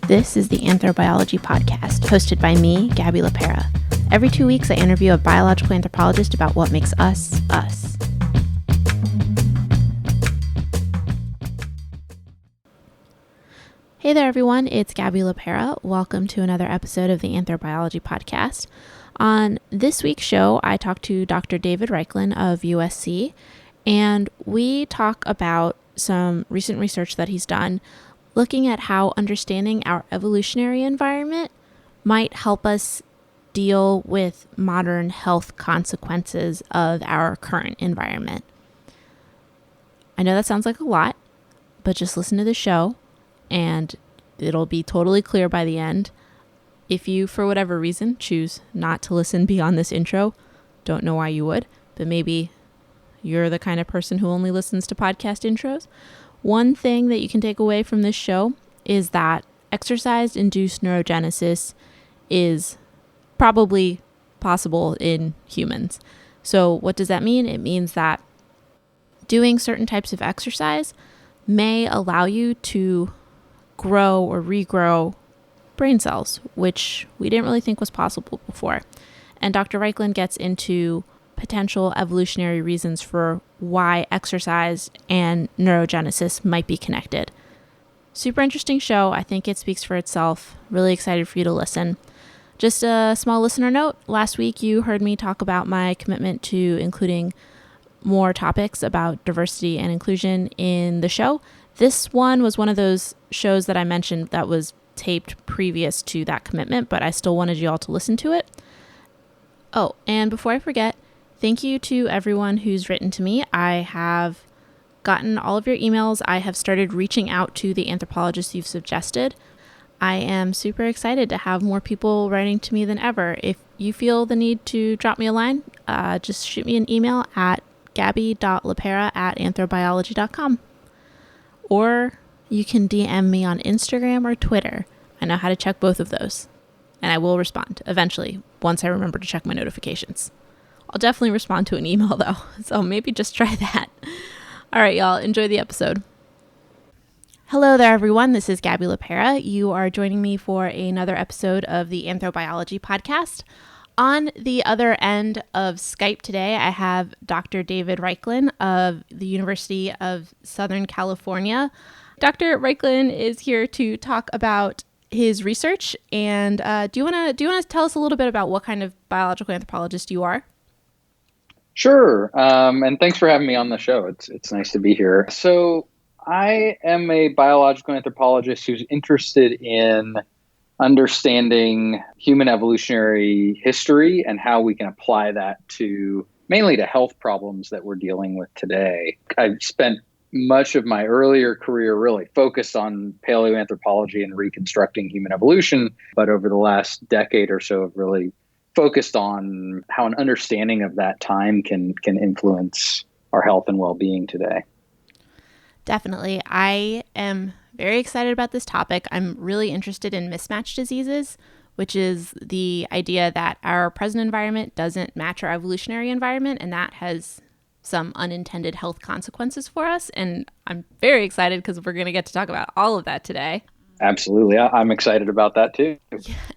This is the Anthrobiology Podcast, hosted by me, Gabby LaPera. Every 2 weeks, I interview a biological anthropologist about what makes us, us. Hey there, everyone. It's Gabby LaPera. Welcome to another episode of the Anthrobiology Podcast. On this week's show, I talked to Dr. David Raichlen of USC, and we talk about some recent research that he's done looking at how understanding our evolutionary environment might help us deal with modern health consequences of our current environment. I know that sounds like a lot, but just listen to the show and it'll be totally clear by the end. If you, for whatever reason, choose not to listen beyond this intro, don't know why you would, but maybe you're the kind of person who only listens to podcast intros. One thing that you can take away from this show is that exercise-induced neurogenesis is probably possible in humans. So what does that mean? It means that doing certain types of exercise may allow you to grow or regrow brain cells, which we didn't really think was possible before. And Dr. Raichlen gets into potential evolutionary reasons for why exercise and neurogenesis might be connected. Super interesting show. I think it speaks for itself. Really excited for you to listen. Just a small listener note. Last week, you heard me talk about my commitment to including more topics about diversity and inclusion in the show. This one was one of those shows that I mentioned that was taped previous to that commitment, but I still wanted you all to listen to it. Oh, and before I forget, thank you to everyone who's written to me. I have gotten all of your emails. I have started reaching out to the anthropologists you've suggested. I am super excited to have more people writing to me than ever. If you feel the need to drop me a line, just shoot me an email at gabby.lapera@anthrobiology.com. Or you can DM me on Instagram or Twitter. I know how to check both of those. And I will respond eventually once I remember to check my notifications. I'll definitely respond to an email though, so maybe just try that. All right, y'all, enjoy the episode. Hello there, everyone. This is Gabby LaPera. You are joining me for another episode of the Anthrobiology Podcast. On the other end of Skype today, I have Dr. David Raichlen of the University of Southern California. Dr. Raichlen is here to talk about his research. And do you want to tell us a little bit about what kind of biological anthropologist you are? Sure. And thanks for having me on the show. It's nice to be here. So I am a biological anthropologist who's interested in understanding human evolutionary history and how we can apply that to mainly to health problems that we're dealing with today. I've spent much of my earlier career really focused on paleoanthropology and reconstructing human evolution, but over the last decade or so, I've really focused on how an understanding of that time can influence our health and well-being today. Definitely. I am very excited about this topic. I'm really interested in mismatch diseases, which is the idea that our present environment doesn't match our evolutionary environment, and that has some unintended health consequences for us. And I'm very excited because we're going to get to talk about all of that today. Absolutely. I'm excited about that too.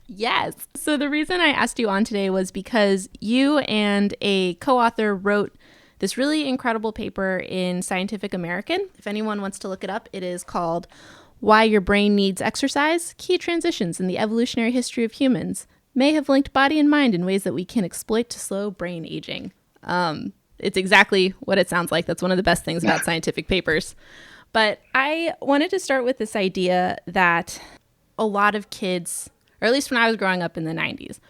Yes. So the reason I asked you on today was because you and a co-author wrote this really incredible paper in Scientific American. If anyone wants to look it up, it is called Why Your Brain Needs Exercise: Key Transitions in the Evolutionary History of Humans May Have Linked Body and Mind in Ways That We Can Exploit to Slow Brain Aging. It's exactly what it sounds like. That's one of the best things about scientific papers. But I wanted to start with this idea that a lot of kids, or at least when I was growing up in the 90s,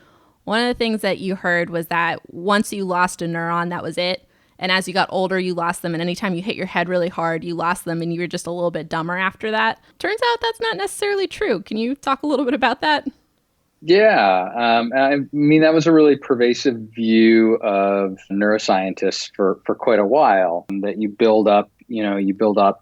one of the things that you heard was that once you lost a neuron, that was it. And as you got older, you lost them. And anytime you hit your head really hard, you lost them and you were just a little bit dumber after that. Turns out that's not necessarily true. Can you talk a little bit about that? Yeah. I mean, that was a really pervasive view of neuroscientists for quite a while, that you build up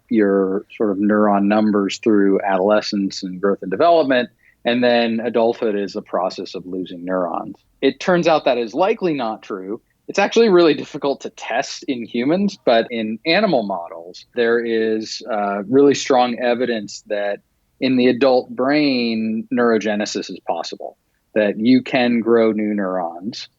your sort of neuron numbers through adolescence and growth and development. And then adulthood is a process of losing neurons. It turns out that is likely not true. It's actually really difficult to test in humans, but in animal models, there is really strong evidence that in the adult brain, neurogenesis is possible, that you can grow new neurons.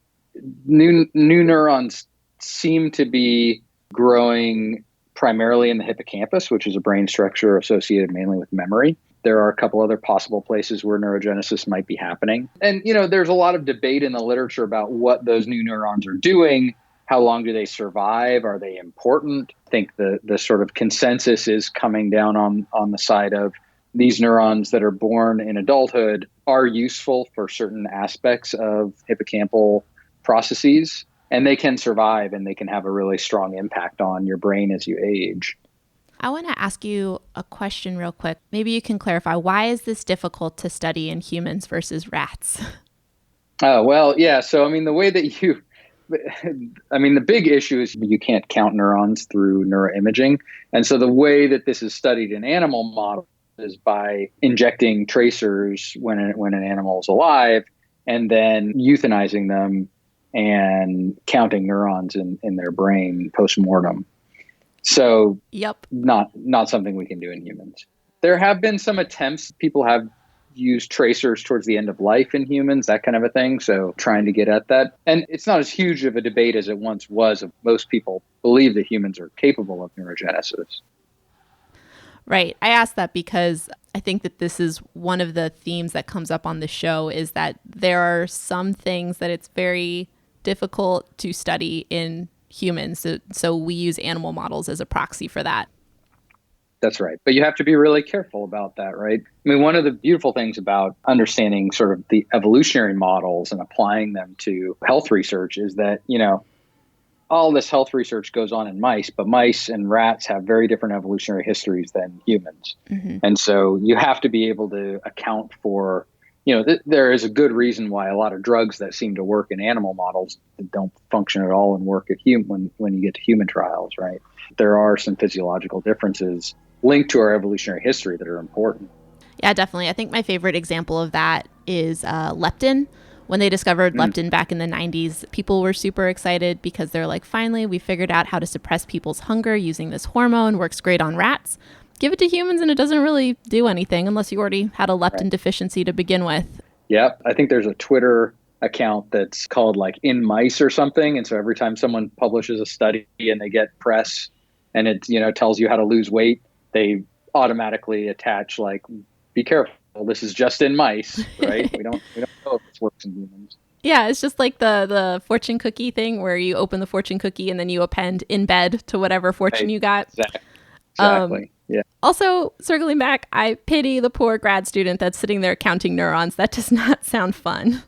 New neurons seem to be growing primarily in the hippocampus, which is a brain structure associated mainly with memory. There are a couple other possible places where neurogenesis might be happening. And, there's a lot of debate in the literature about what those new neurons are doing. How long do they survive? Are they important? I think the sort of consensus is coming down on the side of these neurons that are born in adulthood are useful for certain aspects of hippocampal processes, and they can survive and they can have a really strong impact on your brain as you age. I want to ask you a question real quick. Maybe you can clarify, why is this difficult to study in humans versus rats? Oh, well, yeah. So, the way that the big issue is you can't count neurons through neuroimaging. And so the way that this is studied in animal models is by injecting tracers when an animal is alive and then euthanizing them and counting neurons in their brain post-mortem. So Yep. Not something we can do in humans. There have been some attempts. People have used tracers towards the end of life in humans, that kind of a thing. So trying to get at that. And it's not as huge of a debate as it once was. Most people believe that humans are capable of neurogenesis. Right. I asked that because I think that this is one of the themes that comes up on the show, is that there are some things that it's very difficult to study in humans. So we use animal models as a proxy for that. That's right. But you have to be really careful about that, right? One of the beautiful things about understanding sort of the evolutionary models and applying them to health research is that, all this health research goes on in mice, but mice and rats have very different evolutionary histories than humans. Mm-hmm. And so you have to be able to account for, there is a good reason why a lot of drugs that seem to work in animal models don't function at all and work at when you get to human trials, right? There are some physiological differences linked to our evolutionary history that are important. Yeah, definitely. I think my favorite example of that is leptin. When they discovered leptin back in the 90s, people were super excited because they're like, finally, we figured out how to suppress people's hunger using this hormone. Works great on rats. Give it to humans and it doesn't really do anything unless you already had a leptin deficiency to begin with. Yep. I think there's a Twitter account that's called like In Mice or something. And so every time someone publishes a study and they get press and it, tells you how to lose weight, they automatically attach like, be careful. This is just in mice, right? we don't know if this works in humans. Yeah, it's just like the fortune cookie thing where you open the fortune cookie and then you append in bed to whatever fortune you got. Exactly. Yeah. Also, circling back, I pity the poor grad student that's sitting there counting neurons. That does not sound fun.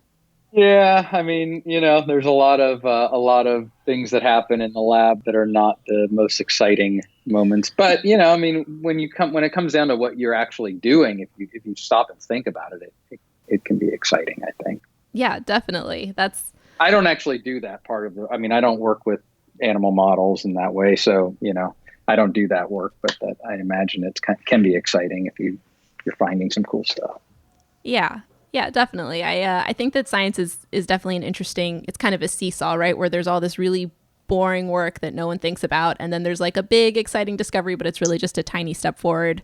Yeah, there's a lot of things that happen in the lab that are not the most exciting moments. But when it comes down to what you're actually doing, if you stop and think about it, it can be exciting, I think. Yeah, definitely. I don't actually do that part of I don't work with animal models in that way, so I don't do that work. But I imagine it can be exciting if you're finding some cool stuff. Yeah. Yeah, definitely. I think that science is definitely it's kind of a seesaw, right? Where there's all this really boring work that no one thinks about. And then there's like a big, exciting discovery, but it's really just a tiny step forward.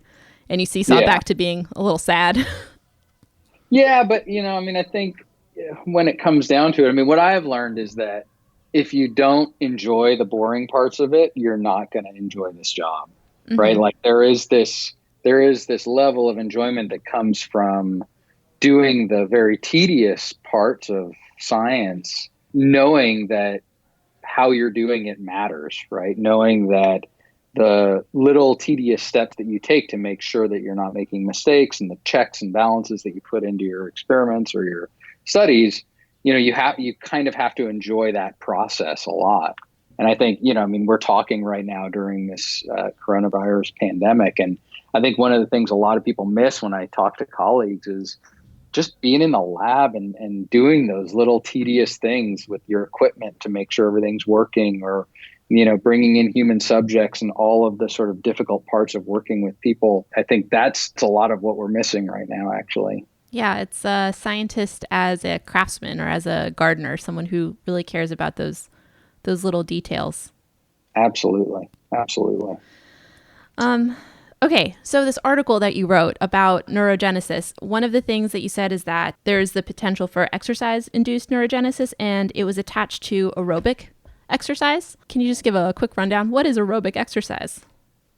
And you seesaw back to being a little sad. Yeah, but, I think when it comes down to it, what I have learned is that if you don't enjoy the boring parts of it, you're not going to enjoy this job, right? Like there is this level of enjoyment that comes from doing the very tedious parts of science, knowing that how you're doing it matters, right? Knowing that the little tedious steps that you take to make sure that you're not making mistakes and the checks and balances that you put into your experiments or your studies, you kind of have to enjoy that process a lot. And I think, we're talking right now during this coronavirus pandemic. And I think one of the things a lot of people miss when I talk to colleagues is just being in the lab and doing those little tedious things with your equipment to make sure everything's working, or, bringing in human subjects and all of the sort of difficult parts of working with people. I think that's a lot of what we're missing right now, actually. Yeah, it's a scientist as a craftsman or as a gardener, someone who really cares about those little details. Absolutely. Absolutely. Okay, so this article that you wrote about neurogenesis, one of the things that you said is that there's the potential for exercise-induced neurogenesis, and it was attached to aerobic exercise. Can you just give a quick rundown? What is aerobic exercise?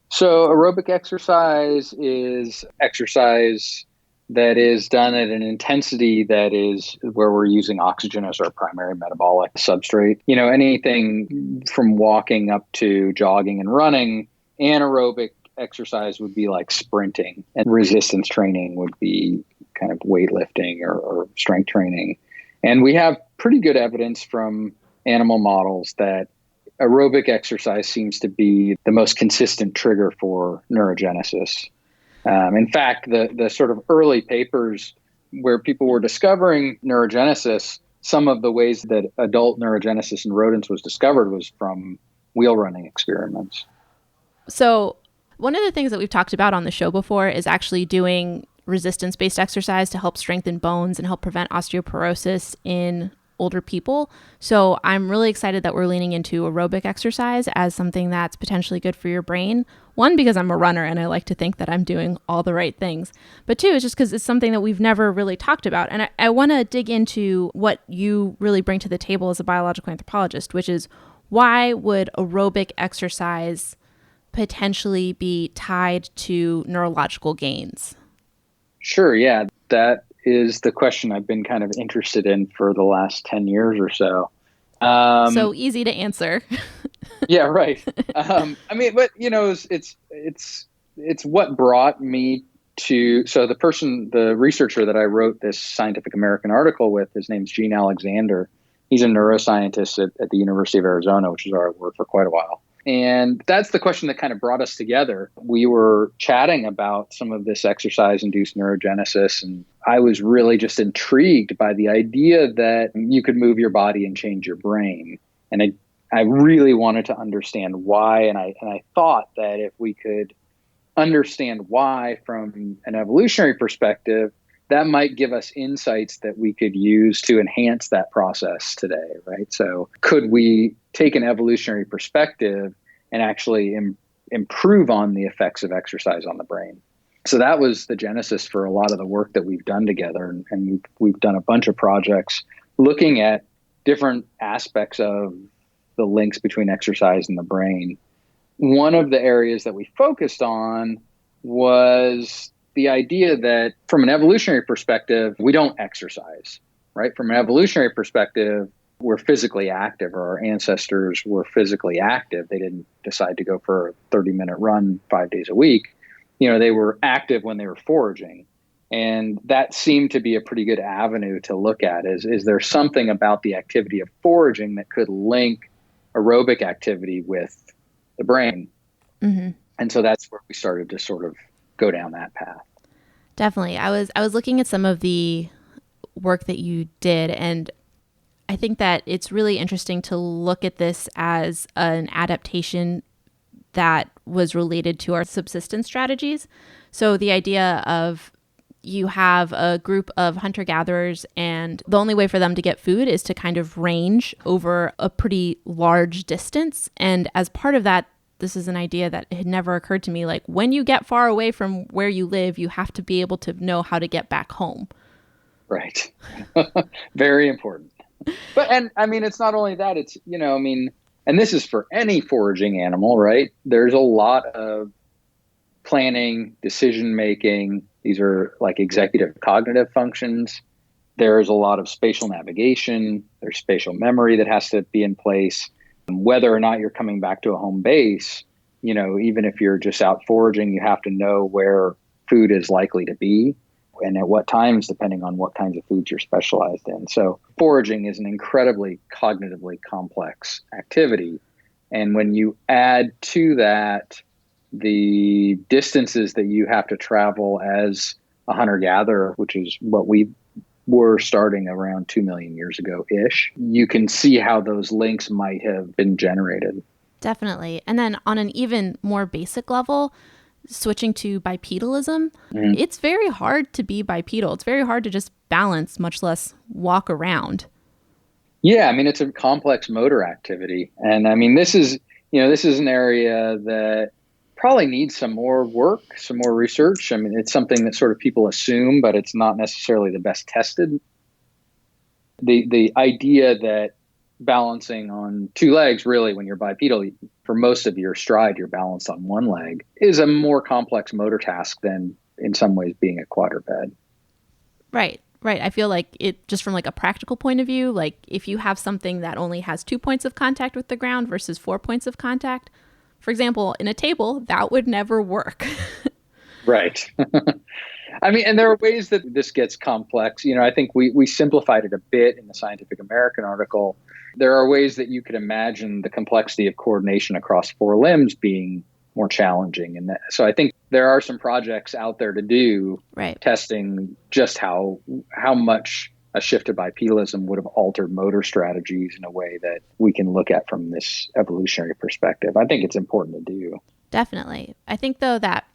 So aerobic exercise is exercise that is done at an intensity that is where we're using oxygen as our primary metabolic substrate. Anything from walking up to jogging and running. Anaerobic exercise would be like sprinting, and resistance training would be kind of weightlifting or strength training. And we have pretty good evidence from animal models that aerobic exercise seems to be the most consistent trigger for neurogenesis. In fact, the sort of early papers where people were discovering neurogenesis, some of the ways that adult neurogenesis in rodents was discovered was from wheel running experiments. So one of the things that we've talked about on the show before is actually doing resistance-based exercise to help strengthen bones and help prevent osteoporosis in older people. So I'm really excited that we're leaning into aerobic exercise as something that's potentially good for your brain. One, because I'm a runner and I like to think that I'm doing all the right things. But two, it's just because it's something that we've never really talked about. And I want to dig into what you really bring to the table as a biological anthropologist, which is why would aerobic exercise potentially be tied to neurological gains? Sure, yeah. That is the question I've been kind of interested in for the last 10 years or so. So easy to answer. Yeah, right. But it's what brought me to. So the researcher that I wrote this Scientific American article with, his name's Gene Alexander. He's a neuroscientist at the University of Arizona, which is where I worked for quite a while. And that's the question that kind of brought us together. We were chatting about some of this exercise-induced neurogenesis, and I was really just intrigued by the idea that you could move your body and change your brain. And I really wanted to understand why, and I thought that if we could understand why from an evolutionary perspective, that might give us insights that we could use to enhance that process today, right? So could we take an evolutionary perspective and actually improve on the effects of exercise on the brain? So that was the genesis for a lot of the work that we've done together. And we've done a bunch of projects looking at different aspects of the links between exercise and the brain. One of the areas that we focused on was the idea that from an evolutionary perspective, we don't exercise, right? From an evolutionary perspective, we're physically active, or our ancestors were physically active. They didn't decide to go for a 30-minute run 5 days a week. They were active when they were foraging. And that seemed to be a pretty good avenue to look at. Is there something about the activity of foraging that could link aerobic activity with the brain? Mm-hmm. And so that's where we started to sort of go down that path. Definitely. I was looking at some of the work that you did, and I think that it's really interesting to look at this as an adaptation that was related to our subsistence strategies. So the idea of you have a group of hunter-gatherers, and the only way for them to get food is to kind of range over a pretty large distance. And as part of that, this is an idea that had never occurred to me. Like, when you get far away from where you live, you have to be able to know how to get back home. Right. Very important. But, it's not only that, it's, and this is for any foraging animal, right? There's a lot of planning, decision-making. These are like executive cognitive functions. There's a lot of spatial navigation. There's spatial memory that has to be in place. Whether or not you're coming back to a home base, even if you're just out foraging, you have to know where food is likely to be and at what times, depending on what kinds of foods you're specialized in. So foraging is an incredibly cognitively complex activity. And when you add to that the distances that you have to travel as a hunter-gatherer, which is what we were starting around 2 million years ago-ish, you can see how those links might have been generated. Definitely. And then on an even more basic level, switching to bipedalism, It's very hard to be bipedal. It's very hard to just balance, much less walk around. Yeah, it's a complex motor activity. And this is an area that probably needs some more work, some more research. I mean, it's something that sort of people assume, but it's not necessarily the best tested. The idea that balancing on two legs, really, when you're bipedal, for most of your stride, you're balanced on one leg, is a more complex motor task than in some ways being a quadruped. Right. Right. I feel like it just from like a practical point of view, like if you have something that only has 2 points of contact with the ground versus 4 points of contact, for example, in a table, that would never work. Right. I mean, and there are ways that this gets complex. I think we simplified it a bit in the Scientific American article. There are ways that you could imagine the complexity of coordination across four limbs being more challenging. And so I think there are some projects out there to do testing just how much a shift to bipedalism would have altered motor strategies in a way that we can look at from this evolutionary perspective. I think it's important to do. Definitely. I think, though, that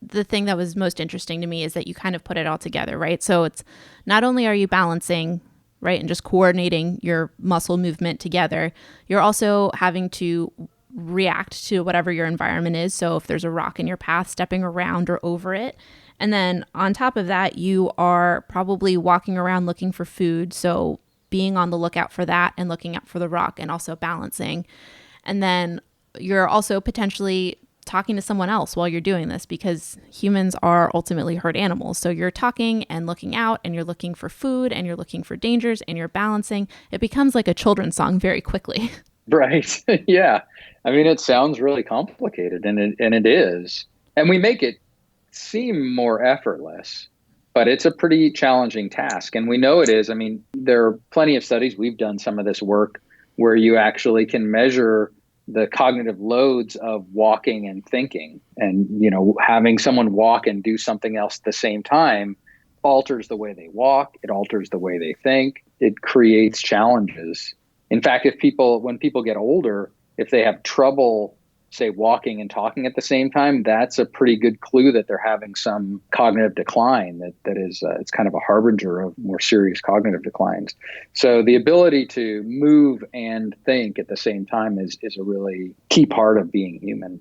the thing that was most interesting to me is that you kind of put it all together, right? So it's not only are you balancing, right, and just coordinating your muscle movement together, you're also having to react to whatever your environment is. So if there's a rock in your path, stepping around or over it. And then on top of that, you are probably walking around looking for food. So being on the lookout for that and looking out for the rock and also balancing. And then you're also potentially talking to someone else while you're doing this, because humans are ultimately herd animals. So you're talking and looking out and you're looking for food and you're looking for dangers and you're balancing. It becomes like a children's song very quickly. Right. Yeah. I mean, it sounds really complicated, and it is. And we make it seem more effortless, but it's a pretty challenging task. And we know it is. I mean, there are plenty of studies. We've done some of this work where you actually can measure the cognitive loads of walking and thinking. And, having someone walk and do something else at the same time alters the way they walk. It alters the way they think. It creates challenges. In fact, when people get older, if they have trouble, say, walking and talking at the same time, that's a pretty good clue that they're having some cognitive decline. That is, it's kind of a harbinger of more serious cognitive declines. So the ability to move and think at the same time is a really key part of being human.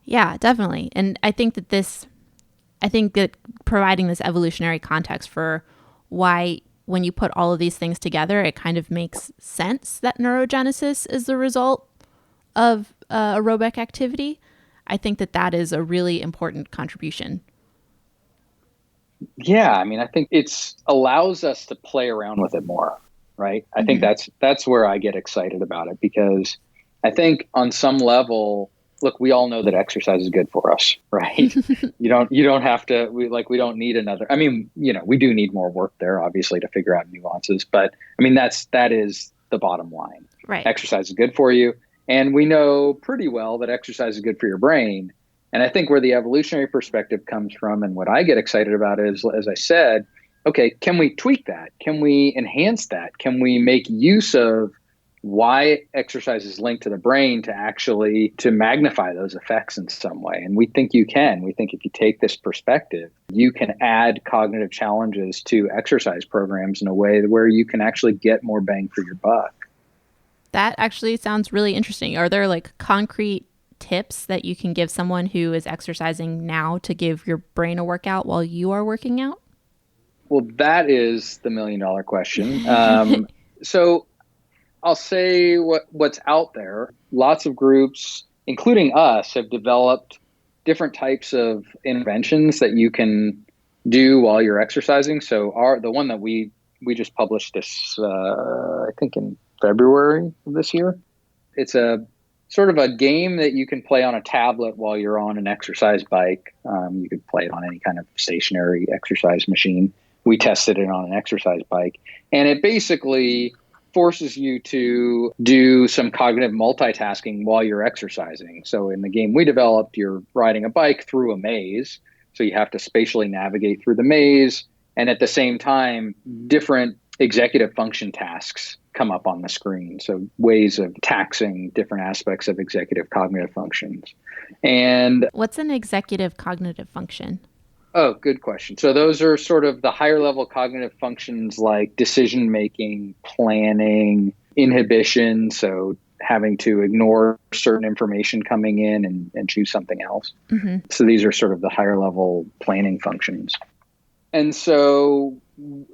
Yeah, definitely. And I think that providing this evolutionary context for why, when you put all of these things together, it kind of makes sense that neurogenesis is the result of aerobic activity. I think that is a really important contribution. Yeah, I mean, I think it allows us to play around with it more, right? I think that's where I get excited about it, because I think on some level, look, we all know that exercise is good for us, right? You don't have to, we don't need another. I mean, we do need more work there, obviously, to figure out nuances. But I mean, that is the bottom line. Right. Exercise is good for you. And we know pretty well that exercise is good for your brain. And I think where the evolutionary perspective comes from, and what I get excited about is, as I said, okay, can we tweak that? Can we enhance that? Can we make use of why exercise is linked to the brain to magnify those effects in some way? And we think you can. We think if you take this perspective, you can add cognitive challenges to exercise programs in a way where you can actually get more bang for your buck. That actually sounds really interesting. Are there like concrete tips that you can give someone who is exercising now to give your brain a workout while you are working out? Well, that is the $1 million question. So I'll say what's out there. Lots of groups, including us, have developed different types of interventions that you can do while you're exercising. So the one that we just published this, I think in February of this year. It's a sort of a game that you can play on a tablet while you're on an exercise bike. You could play it on any kind of stationary exercise machine. We tested it on an exercise bike, and it basically forces you to do some cognitive multitasking while you're exercising. So in the game we developed, you're riding a bike through a maze. So you have to spatially navigate through the maze. And at the same time, different executive function tasks come up on the screen. So ways of taxing different aspects of executive cognitive functions. And what's an executive cognitive function? Oh, good question. So those are sort of the higher level cognitive functions like decision making, planning, inhibition. So having to ignore certain information coming in and choose something else. Mm-hmm. So these are sort of the higher level planning functions. And so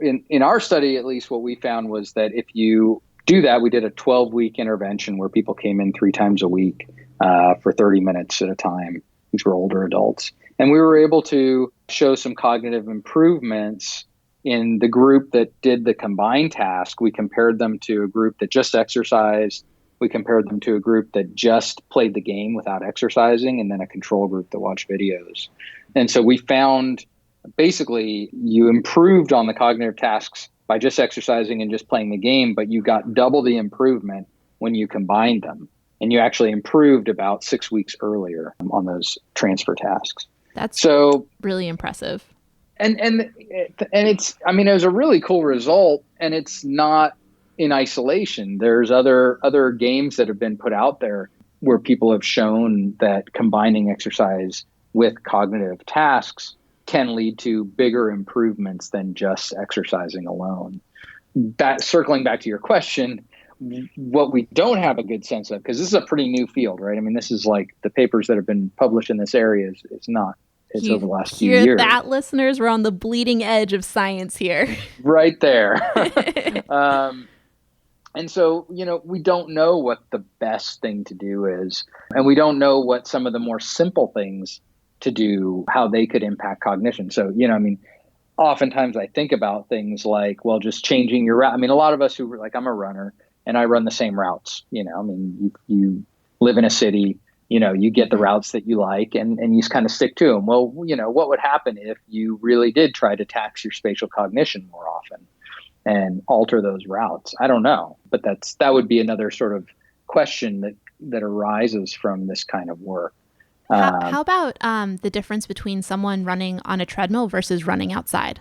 in our study, at least what we found was that if you do that, we did a 12-week intervention where people came in 3 times a week for 30 minutes at a time. These were older adults. And we were able to show some cognitive improvements in the group that did the combined task. We compared them to a group that just exercised. We compared them to a group that just played the game without exercising, and then a control group that watched videos. And so we found basically you improved on the cognitive tasks by just exercising and just playing the game, but you got double the improvement when you combined them. And you actually improved about 6 weeks earlier on those transfer tasks. That's so really impressive. And it's, I mean, it was a really cool result, and it's not in isolation. There's other games that have been put out there where people have shown that combining exercise with cognitive tasks can lead to bigger improvements than just exercising alone. That, circling back to your question, what we don't have a good sense of, because this is a pretty new field, right? I mean, this is like the papers that have been published in this area is not. It's over the last few years. Hear that, listeners? We're on the bleeding edge of science here. Right there. And so, we don't know what the best thing to do is. And we don't know what some of the more simple things to do, how they could impact cognition. So, oftentimes I think about things like, well, just changing your route. I mean, a lot of us who I'm a runner and I run the same routes. You live in a city, you get the routes that you like and you just kind of stick to them. Well, what would happen if you really did try to tax your spatial cognition more often and alter those routes? I don't know, but that would be another sort of question that arises from this kind of work. How about the difference between someone running on a treadmill versus running outside?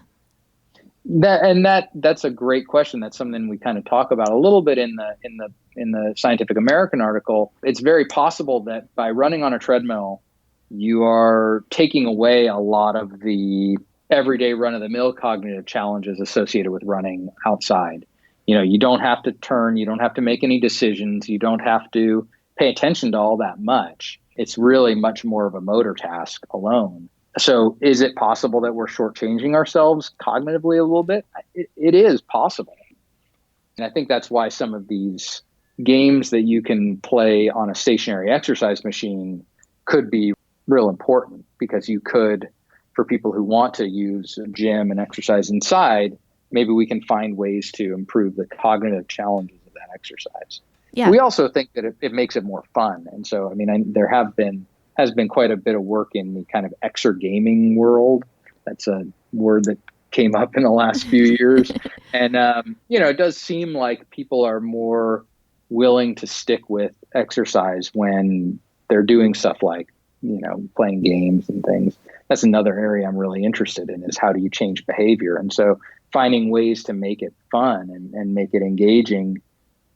That's a great question. That's something we kind of talk about a little bit in the Scientific American article. It's very possible that by running on a treadmill, you are taking away a lot of the everyday run-of-the-mill cognitive challenges associated with running outside. You don't have to turn, you don't have to make any decisions, you don't have to pay attention to all that much. It's really much more of a motor task alone. So is it possible that we're shortchanging ourselves cognitively a little bit? It is possible. And I think that's why some of these games that you can play on a stationary exercise machine could be real important, because you could, for people who want to use a gym and exercise inside, maybe we can find ways to improve the cognitive challenges of that exercise. Yeah. We also think that it makes it more fun. And so, I mean, there has been quite a bit of work in the kind of exergaming world. That's a word that came up in the last few years. And, it does seem like people are more willing to stick with exercise when they're doing stuff like, playing games and things. That's another area I'm really interested in, is how do you change behavior? And so finding ways to make it fun and make it engaging,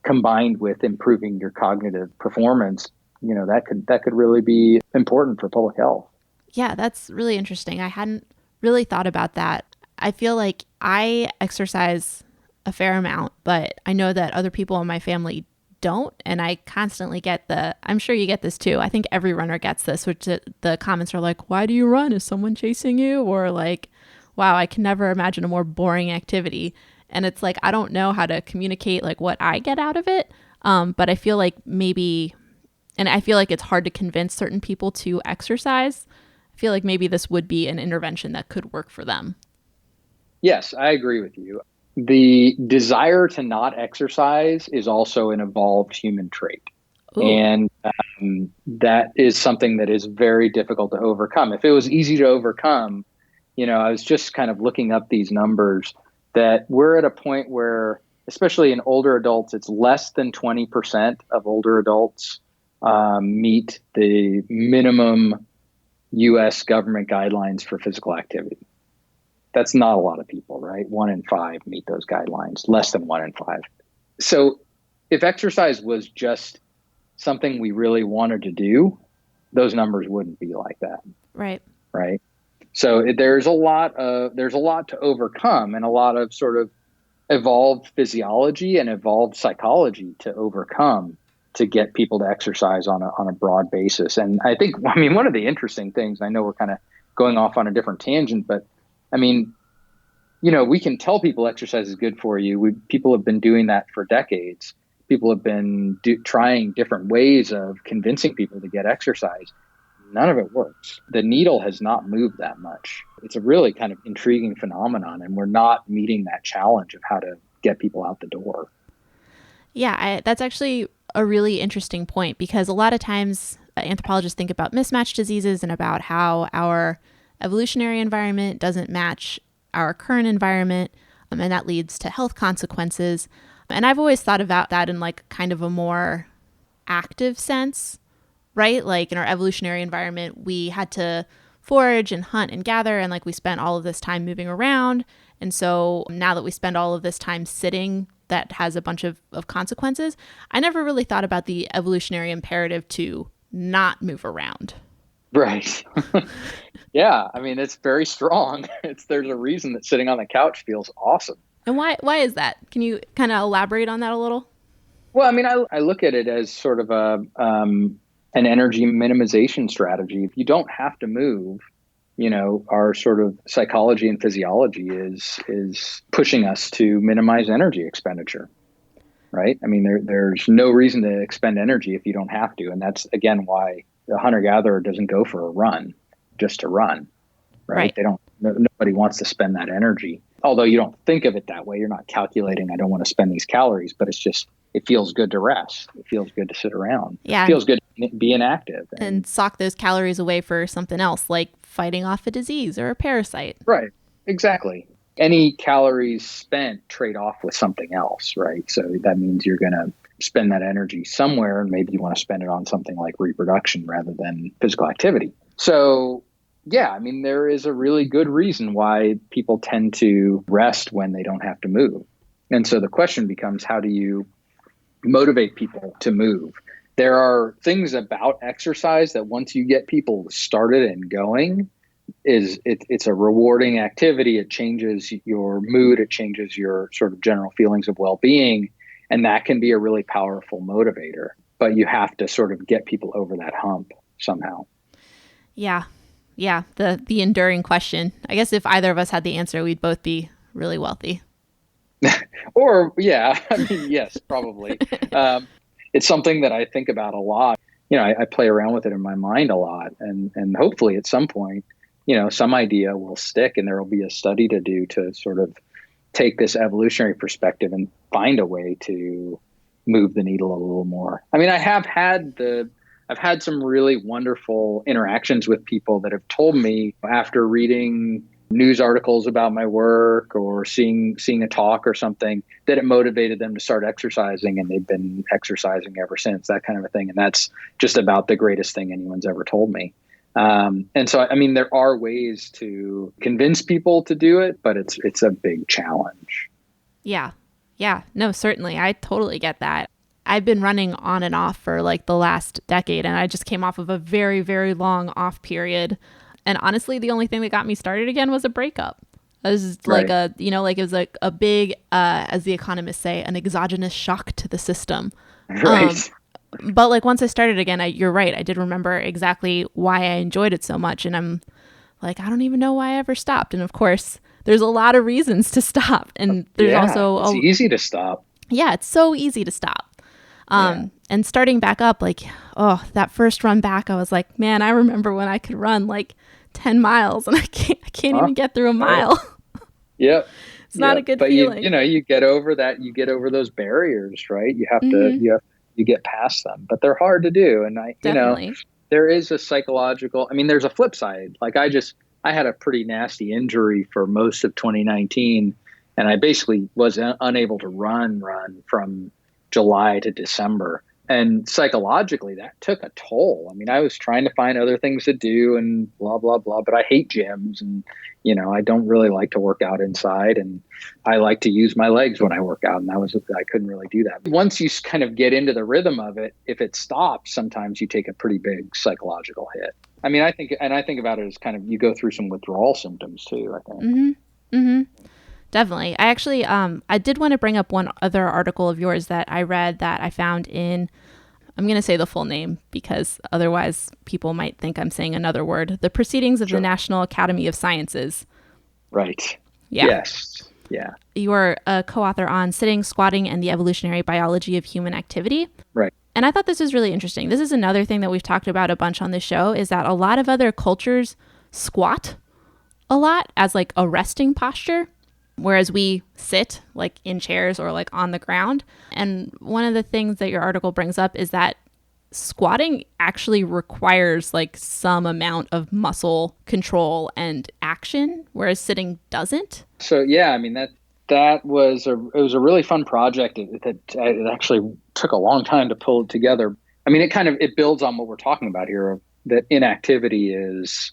combined with improving your cognitive performance, that could really be important for public health. Yeah, that's really interesting. I hadn't really thought about that. I feel like I exercise a fair amount, but I know that other people in my family don't. And I constantly get I'm sure you get this too. I think every runner gets this, which the comments are like, why do you run? Is someone chasing you? Or like, wow, I can never imagine a more boring activity. And it's like, I don't know how to communicate like what I get out of it. But I feel like I feel like it's hard to convince certain people to exercise. I feel like maybe this would be an intervention that could work for them. Yes, I agree with you. The desire to not exercise is also an evolved human trait. Ooh. And that is something that is very difficult to overcome. If it was easy to overcome, I was just kind of looking up these numbers, that we're at a point where, especially in older adults, it's less than 20% of older adults meet the minimum U.S. government guidelines for physical activity. That's not a lot of people, right? 1 in 5 meet those guidelines, less than 1 in 5. So if exercise was just something we really wanted to do, those numbers wouldn't be like that. Right. Right. So there's a lot to overcome, and a lot of sort of evolved physiology and evolved psychology to overcome to get people to exercise on a broad basis. And I think, I mean, one of the interesting things, I know we're kind of going off on a different tangent, but I mean, we can tell people exercise is good for you. People have been doing that for decades. People have been trying different ways of convincing people to get exercise. None of it works. The needle has not moved that much. It's a really kind of intriguing phenomenon, and we're not meeting that challenge of how to get people out the door. Yeah, that's actually a really interesting point, because a lot of times anthropologists think about mismatched diseases and about how our evolutionary environment doesn't match our current environment, and that leads to health consequences. And I've always thought about that in like kind of a more active sense, right? Like in our evolutionary environment, we had to forage and hunt and gather, and like we spent all of this time moving around. And so now that we spend all of this time sitting, that has a bunch of consequences. I never really thought about the evolutionary imperative to not move around. Right. Yeah. I mean, it's very strong. There's a reason that sitting on the couch feels awesome. And why is that? Can you kind of elaborate on that a little? Well, I mean, I look at it as sort of an energy minimization strategy. If you don't have to move, our sort of psychology and physiology is pushing us to minimize energy expenditure, right? I mean, there's no reason to expend energy if you don't have to. And that's, again, why the hunter-gatherer doesn't go for a run just to run, right? Nobody wants to spend that energy. Although you don't think of it that way. You're not calculating, I don't want to spend these calories, but it's just, it feels good to rest. It feels good to sit around. Yeah. It feels good to be inactive. And sock those calories away for something else, like fighting off a disease or a parasite. Right. Exactly. Any calories spent trade off with something else, right? So that means you're going to spend that energy somewhere, and maybe you want to spend it on something like reproduction rather than physical activity. So yeah, I mean, there is a really good reason why people tend to rest when they don't have to move. And so the question becomes, how do you motivate people to move? There are things about exercise that once you get people started and going, it's a rewarding activity. It changes your mood. It changes your sort of general feelings of well-being. And that can be a really powerful motivator. But you have to sort of get people over that hump somehow. Yeah. Yeah. The enduring question. I guess if either of us had the answer, we'd both be really wealthy. Or, yeah, I mean, yes, probably. It's something that I think about a lot. I play around with it in my mind a lot. And hopefully at some point, some idea will stick, and there will be a study to do to sort of take this evolutionary perspective and find a way to move the needle a little more. I mean, I've had some really wonderful interactions with people that have told me after reading news articles about my work or seeing a talk or something that it motivated them to start exercising, and they've been exercising ever since, that kind of a thing. And that's just about the greatest thing anyone's ever told me. And so, I mean, there are ways to convince people to do it, but it's a big challenge. Yeah. Yeah. No, certainly. I totally get that. I've been running on and off for like the last decade, and I just came off of a very, very long off period. And honestly, the only thing that got me started again was a breakup. It was like it was like a big, as the economists say, an exogenous shock to the system. Right. But like once I started again, you're right. I did remember exactly why I enjoyed it so much. And I'm like, I don't even know why I ever stopped. And of course, there's a lot of reasons to stop. And there's it's easy to stop. Yeah, it's so easy to stop. And starting back up, like, that first run back, I was like, man, I remember when I could run like 10 miles and I can't even get through a mile. Yep. It's not a good feeling. You get over that, you get over those barriers, right? You have to, you get past them, but they're hard to do. And Definitely. There is a psychological, I mean, there's a flip side. Like I had a pretty nasty injury for most of 2019, and I basically was unable to run from July to December. And psychologically, that took a toll. I mean, I was trying to find other things to do and blah, blah, blah, but I hate gyms, and, I don't really like to work out inside, and I like to use my legs when I work out, and I couldn't really do that. Once you kind of get into the rhythm of it, if it stops, sometimes you take a pretty big psychological hit. I mean, I think about it as kind of, you go through some withdrawal symptoms too, I think. Mm-hmm. Mm-hmm. Definitely. I actually, I did want to bring up one other article of yours that I read that I found in I'm going to say the full name because otherwise people might think I'm saying another word. The Proceedings of the Sure. National Academy of Sciences. Right. Yeah. Yes. Yeah. You are a co-author on Sitting, Squatting, and the Evolutionary Biology of Human Activity. Right. And I thought this was really interesting. This is another thing that we've talked about a bunch on this show, is that a lot of other cultures squat a lot as like a resting posture, whereas we sit like in chairs or like on the ground. And one of the things that your article brings up is that squatting actually requires like some amount of muscle control and action, whereas sitting doesn't. So yeah, I mean that was a really fun project. It actually took a long time to pull it together. I mean, it builds on what we're talking about here, that inactivity is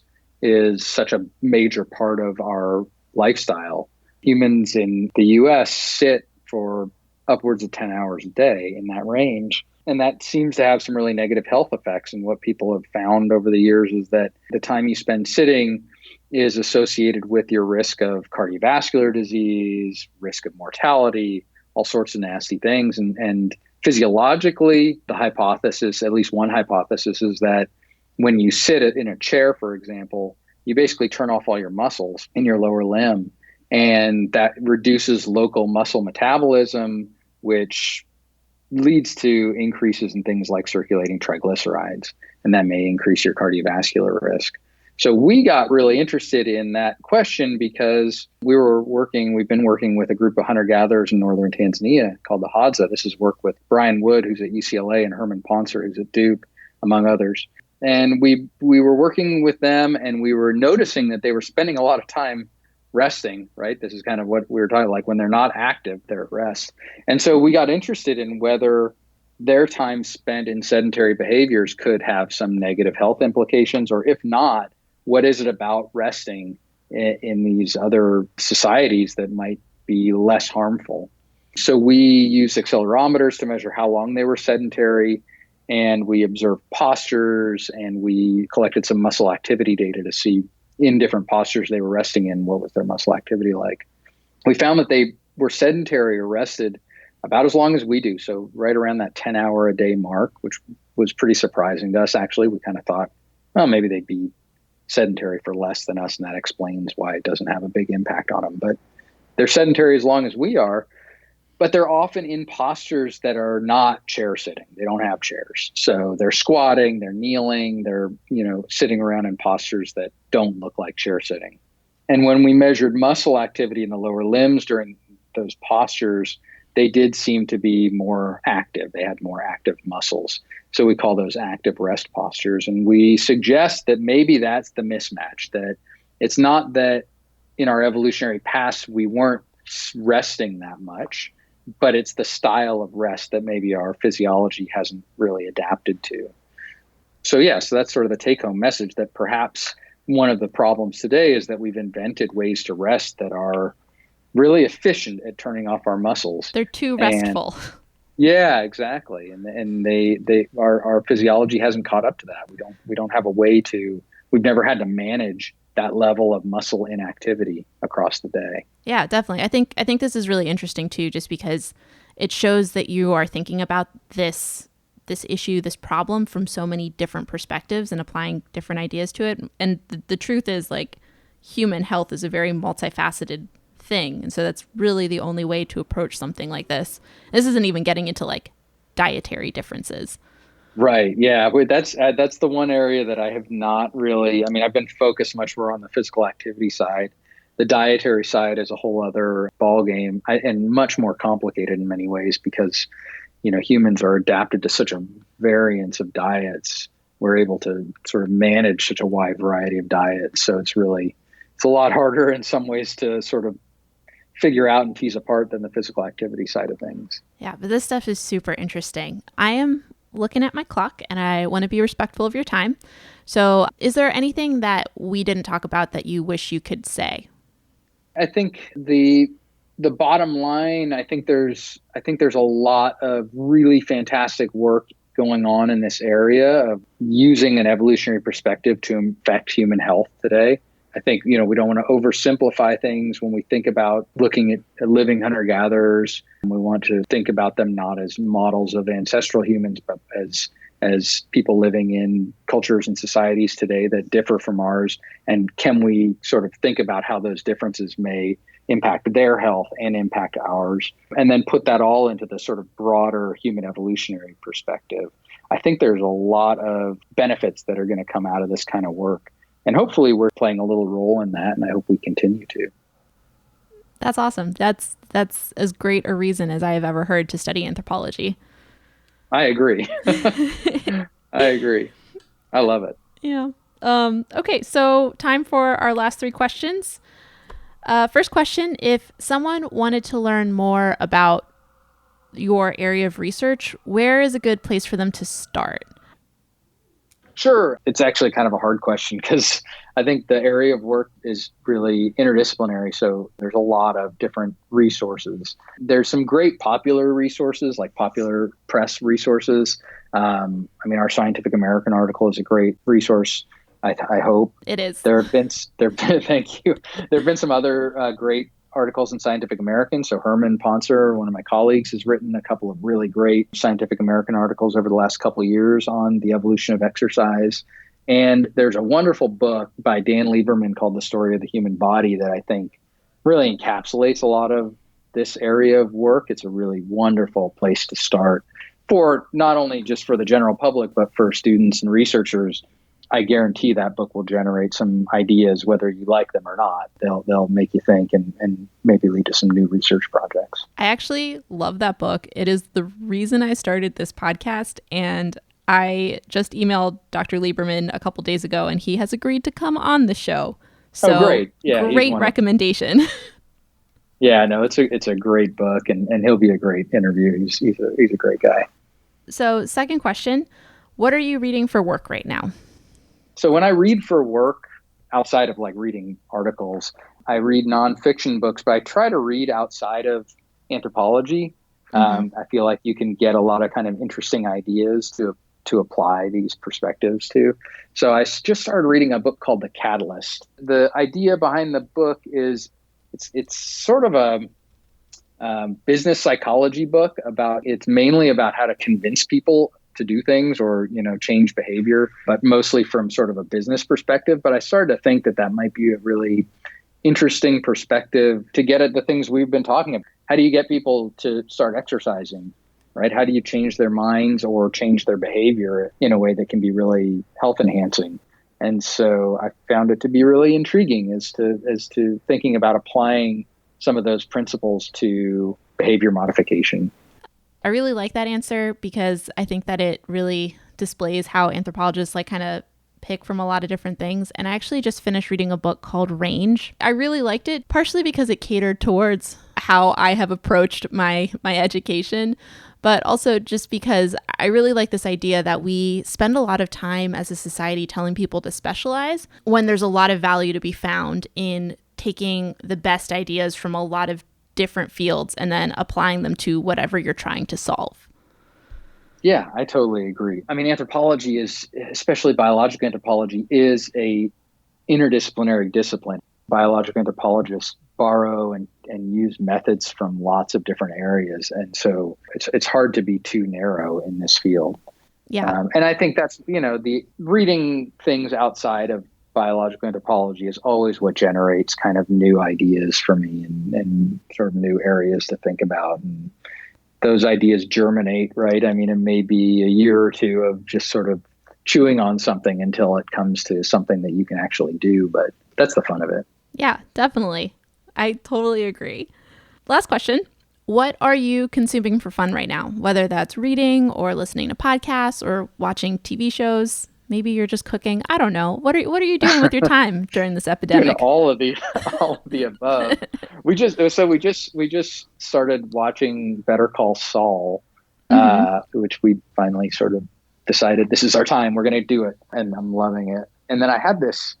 such a major part of our lifestyle. Humans in the US sit for upwards of 10 hours a day, in that range. And that seems to have some really negative health effects. And what people have found over the years is that the time you spend sitting is associated with your risk of cardiovascular disease, risk of mortality, all sorts of nasty things. And physiologically, the hypothesis, at least one hypothesis, is that when you sit in a chair, for example, you basically turn off all your muscles in your lower limb. And that reduces local muscle metabolism, which leads to increases in things like circulating triglycerides. And that may increase your cardiovascular risk. So we got really interested in that question because we've been working with a group of hunter-gatherers in northern Tanzania called the Hadza. This is work with Brian Wood, who's at UCLA, and Herman Ponser, who's at Duke, among others. And we were working with them, and we were noticing that they were spending a lot of time resting, right? This is kind of what we were talking, like when they're not active, they're at rest. And so we got interested in whether their time spent in sedentary behaviors could have some negative health implications, or if not, what is it about resting in these other societies that might be less harmful? So we used accelerometers to measure how long they were sedentary, and we observed postures, and we collected some muscle activity data to see in different postures they were resting in, what was their muscle activity like. We found that they were sedentary or rested about as long as we do. So right around that 10-hour-a-day mark, which was pretty surprising to us, actually. We kind of thought, well, maybe they'd be sedentary for less than us, and that explains why it doesn't have a big impact on them. But they're sedentary as long as we are, but they're often in postures that are not chair sitting. They don't have chairs. So they're squatting, they're kneeling, they're, sitting around in postures that don't look like chair sitting. And when we measured muscle activity in the lower limbs during those postures, they did seem to be more active. They had more active muscles. So we call those active rest postures. And we suggest that maybe that's the mismatch, that it's not that in our evolutionary past we weren't resting that much, but it's the style of rest that maybe our physiology hasn't really adapted to. So that's sort of the take-home message, that perhaps one of the problems today is that we've invented ways to rest that are really efficient at turning off our muscles. They're too restful. Yeah, exactly. And our physiology hasn't caught up to that. We don't have a way to. We've never had to manage that level of muscle inactivity across the day. Yeah, definitely. I think this is really interesting too, just because it shows that you are thinking about this issue, this problem from so many different perspectives and applying different ideas to it. And the truth is, like, human health is a very multifaceted thing. And so that's really the only way to approach something like this. This isn't even getting into like dietary differences. Right. Yeah. That's the one area that I have not really, I mean, I've been focused much more on the physical activity side. The dietary side is a whole other ballgame, and much more complicated in many ways because, humans are adapted to such a variance of diets. We're able to sort of manage such a wide variety of diets. So it's a lot harder in some ways to sort of figure out and tease apart than the physical activity side of things. Yeah, but this stuff is super interesting. I am looking at my clock and I want to be respectful of your time. So is there anything that we didn't talk about that you wish you could say? I think the bottom line, I think there's a lot of really fantastic work going on in this area of using an evolutionary perspective to affect human health today. I think, we don't want to oversimplify things when we think about looking at living hunter-gatherers. We want to think about them not as models of ancestral humans, but as people living in cultures and societies today that differ from ours. And can we sort of think about how those differences may impact their health and impact ours, and then put that all into the sort of broader human evolutionary perspective. I think there's a lot of benefits that are going to come out of this kind of work. And hopefully we're playing a little role in that, and I hope we continue to. That's awesome. That's as great a reason as I have ever heard to study anthropology. I agree. I agree. I love it. Yeah. Okay, so time for our last 3 questions. First question, if someone wanted to learn more about your area of research, where is a good place for them to start? Sure. It's actually kind of a hard question because I think the area of work is really interdisciplinary. So there's a lot of different resources. There's some great popular resources, like popular press resources. Our Scientific American article is a great resource. I hope it is. Thank you. There have been some other great articles in Scientific American. So Herman Poncer, one of my colleagues, has written a couple of really great Scientific American articles over the last couple of years on the evolution of exercise. And there's a wonderful book by Dan Lieberman called The Story of the Human Body that I think really encapsulates a lot of this area of work. It's a really wonderful place to start for not only just for the general public, but for students and researchers. I guarantee that book will generate some ideas, whether you like them or not. They'll make you think and maybe lead to some new research projects. I actually love that book. It is the reason I started this podcast, and I just emailed Dr. Lieberman a couple days ago, and he has agreed to come on the show. So great. Yeah, great recommendation. Yeah, no, it's a great book, and he'll be a great interview. He's a great guy. So second question, what are you reading for work right now? So when I read for work, outside of like reading articles, I read nonfiction books, but I try to read outside of anthropology. I feel like you can get a lot of kind of interesting ideas to apply these perspectives to. So I just started reading a book called The Catalyst. The idea behind the book is it's sort of a business psychology book it's mainly about how to convince people to do things or, change behavior, but mostly from sort of a business perspective. But I started to think that might be a really interesting perspective to get at the things we've been talking about. How do you get people to start exercising, right? How do you change their minds or change their behavior in a way that can be really health enhancing? And so I found it to be really intriguing as to thinking about applying some of those principles to behavior modification. I really like that answer because I think that it really displays how anthropologists kind of pick from a lot of different things. And I actually just finished reading a book called Range. I really liked it, partially because it catered towards how I have approached my education, but also just because I really like this idea that we spend a lot of time as a society telling people to specialize when there's a lot of value to be found in taking the best ideas from a lot of different fields and then applying them to whatever you're trying to solve. Yeah, I totally agree. Anthropology especially biological anthropology, is a interdisciplinary discipline. Biological anthropologists borrow and use methods from lots of different areas. And so it's hard to be too narrow in this field. Yeah. And I think that's, the reading things outside of biological anthropology is always what generates kind of new ideas for me and sort of new areas to think about. And those ideas germinate, right? It may be a year or two of just sort of chewing on something until it comes to something that you can actually do. But that's the fun of it. Yeah, definitely. I totally agree. Last question. What are you consuming for fun right now? Whether that's reading or listening to podcasts or watching TV shows. Maybe you're just cooking. I don't know. What are you doing with your time during this epidemic? All of the above. We just started watching Better Call Saul, which we finally sort of decided this is our time. We're going to do it, and I'm loving it. And then I had this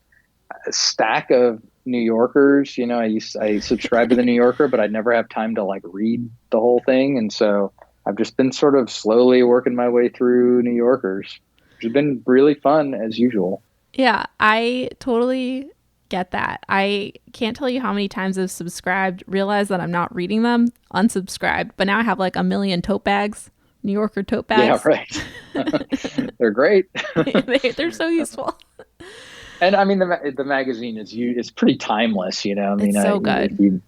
stack of New Yorkers. I subscribe to the New Yorker, but I'd never have time to read the whole thing, and so I've just been sort of slowly working my way through New Yorkers. It's been really fun as usual. Yeah, I totally get that. I can't tell you how many times I've subscribed, realized that I'm not reading them, unsubscribed, but now I have like a million tote bags, New Yorker tote bags. Yeah, right. They're great. They're so useful. And I mean, the magazine is pretty timeless, you know. I mean, It's so good.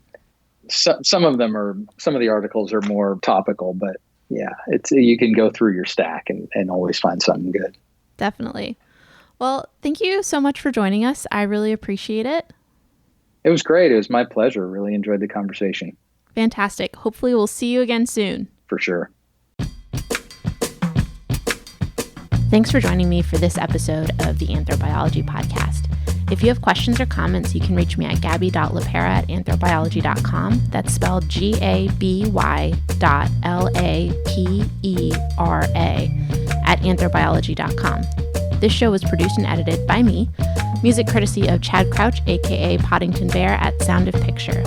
Some of the articles are more topical, but yeah, you can go through your stack and always find something good. Definitely. Well, thank you so much for joining us. I really appreciate it. It was great. It was my pleasure. Really enjoyed the conversation. Fantastic. Hopefully we'll see you again soon. For sure. Thanks for joining me for this episode of the Anthrobiology Podcast. If you have questions or comments, you can reach me at gabby.lapera@anthrobiology.com. That's spelled GABY.LAPERA@anthrobiology.com. This show was produced and edited by me. Music courtesy of Chad Crouch, aka Poddington Bear at Sound of Picture.